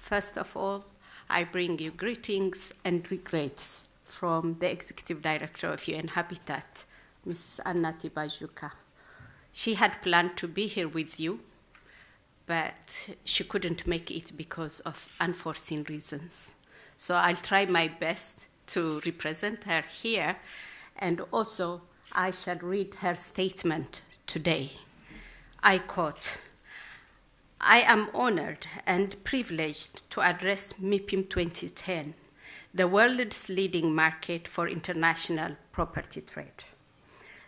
First of all, I bring you greetings and regrets from the Executive Director of UN Habitat, Ms. Tibaijuka. She had planned to be here with you, but she couldn't make it because of unforeseen reasons. So I'll try my best to represent her here, and also I shall read her statement today. I quote, "I am honored and privileged to address MIPIM 2010, the world's leading market for international property trade.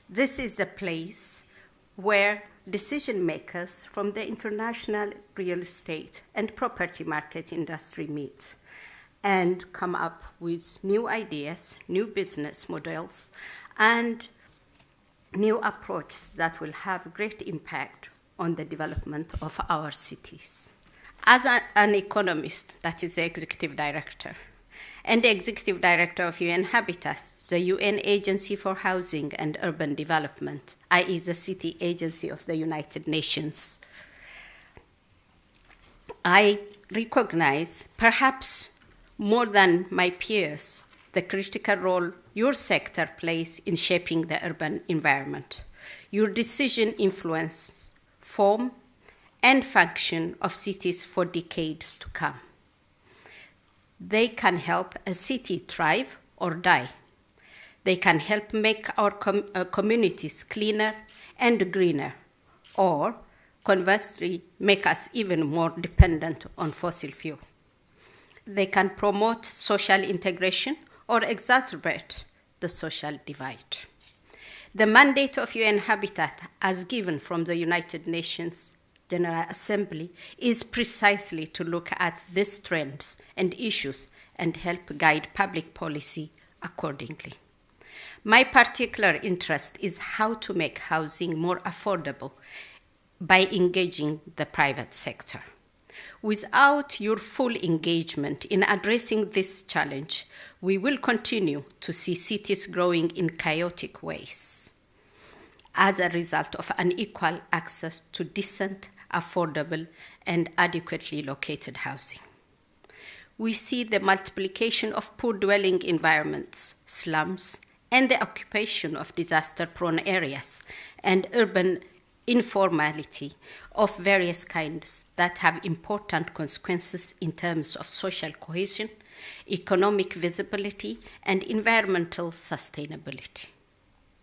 This is a place where decision makers from the international real estate and property market industry meet and come up with new ideas, new business models, and new approaches that will have great impact on the development of our cities. As an economist, that is the executive director, and the executive director of UN Habitat, the UN Agency for Housing and Urban Development, i.e. the city agency of the United Nations, I recognize, perhaps more than my peers, the critical role your sector plays in shaping the urban environment. Your decision influences form and function of cities for decades to come. They can help a city thrive or die. They can help make our communities cleaner and greener, or conversely, make us even more dependent on fossil fuel. They can promote social integration or exacerbate the social divide. The mandate of UN Habitat, as given from the United Nations General Assembly, is precisely to look at these trends and issues and help guide public policy accordingly. My particular interest is how to make housing more affordable by engaging the private sector. Without your full engagement in addressing this challenge, we will continue to see cities growing in chaotic ways as a result of unequal access to decent, affordable, and adequately located housing. We see the multiplication of poor dwelling environments, slums, and the occupation of disaster-prone areas, and urban informality of various kinds that have important consequences in terms of social cohesion, economic visibility, and environmental sustainability.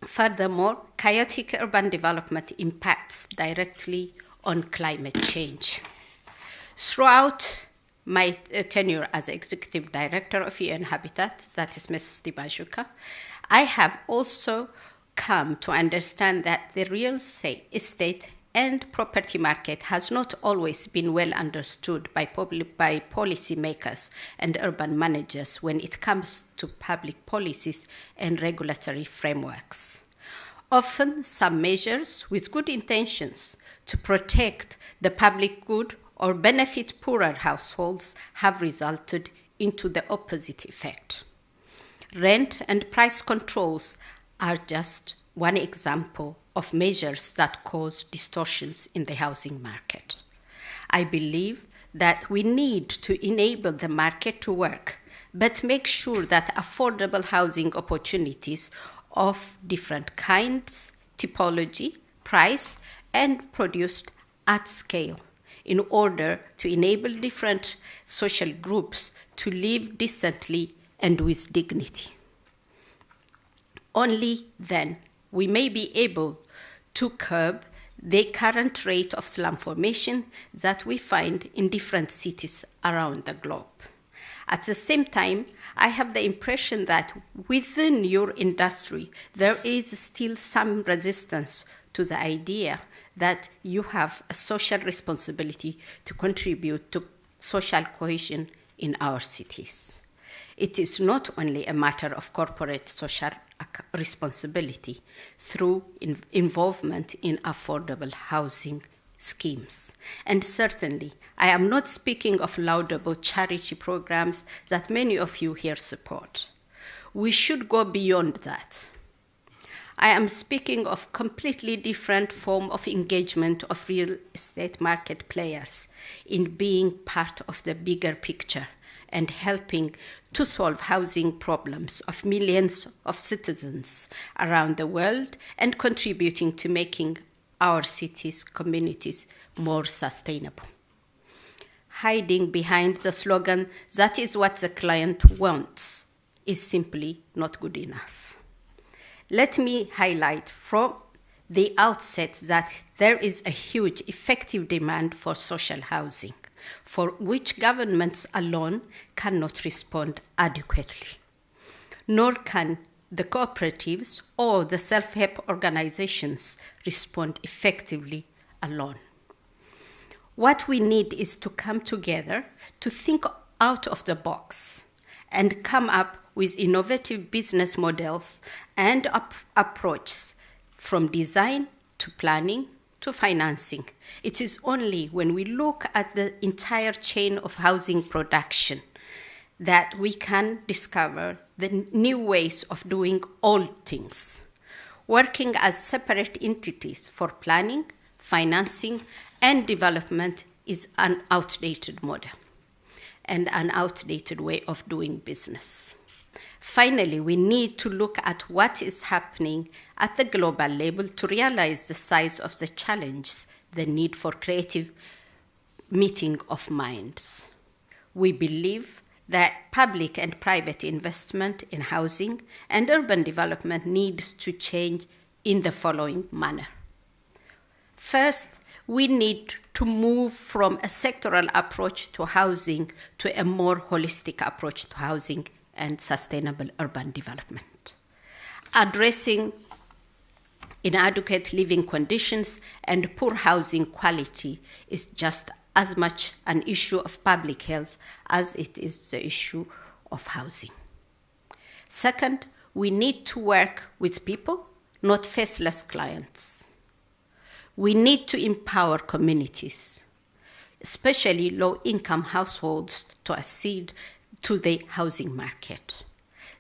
Furthermore, chaotic urban development impacts directly on climate change. Throughout my tenure as Executive Director of UN Habitat, that is Mrs. Tibaijuka, I have also come to understand that the real estate and property market has not always been well understood by policymakers and urban managers when it comes to public policies and regulatory frameworks. Often, some measures with good intentions to protect the public good or benefit poorer households have resulted into the opposite effect. Rent and price controls are just one example of measures that cause distortions in the housing market. I believe that we need to enable the market to work, but make sure that affordable housing opportunities of different kinds, typology, price, and produced at scale in order to enable different social groups to live decently and with dignity. Only then we may be able to curb the current rate of slum formation that we find in different cities around the globe. At the same time, I have the impression that within your industry, there is still some resistance to the idea that you have a social responsibility to contribute to social cohesion in our cities. It is not only a matter of corporate social responsibility through involvement in affordable housing schemes. And certainly, I am not speaking of laudable charity programs that many of you here support. We should go beyond that. I am speaking of completely different form of engagement of real estate market players in being part of the bigger picture and helping to solve housing problems of millions of citizens around the world and contributing to making our cities, communities more sustainable. Hiding behind the slogan, "That is what the client wants," is simply not good enough. Let me highlight from the outset that there is a huge effective demand for social housing, for which governments alone cannot respond adequately, nor can the cooperatives or the self-help organizations respond effectively alone. What we need is to come together to think out of the box and come up with innovative business models and approaches from design to planning to financing. It is only when we look at the entire chain of housing production that we can discover the new ways of doing all things. Working as separate entities for planning, financing, and development is an outdated model and an outdated way of doing business. Finally, we need to look at what is happening at the global level to realize the size of the challenges, the need for creative meeting of minds. We believe that public and private investment in housing and urban development needs to change in the following manner. First, we need to move from a sectoral approach to housing to a more holistic approach to housing and sustainable urban development. Addressing inadequate living conditions and poor housing quality is just as much an issue of public health as it is the issue of housing. Second, we need to work with people, not faceless clients. We need to empower communities, especially low-income households, to accede to the housing market.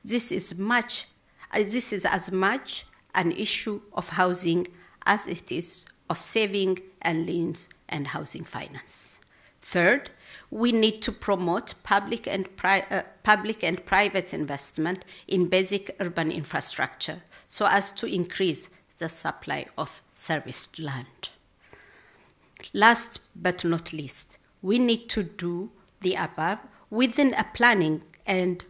This is as much an issue of housing as it is of saving and liens and housing finance. Third, we need to promote public and private investment in basic urban infrastructure so as to increase the supply of serviced land. Last but not least, we need to do the above within a planning and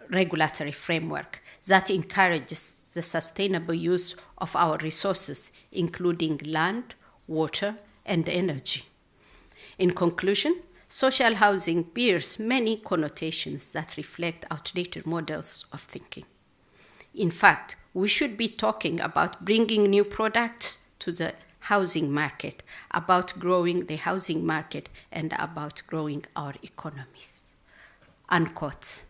regulatory framework that encourages the sustainable use of our resources, including land, water, and energy. In conclusion, social housing bears many connotations that reflect outdated models of thinking. In fact, we should be talking about bringing new products to the housing market, about growing the housing market, and about growing our economies. Unquote.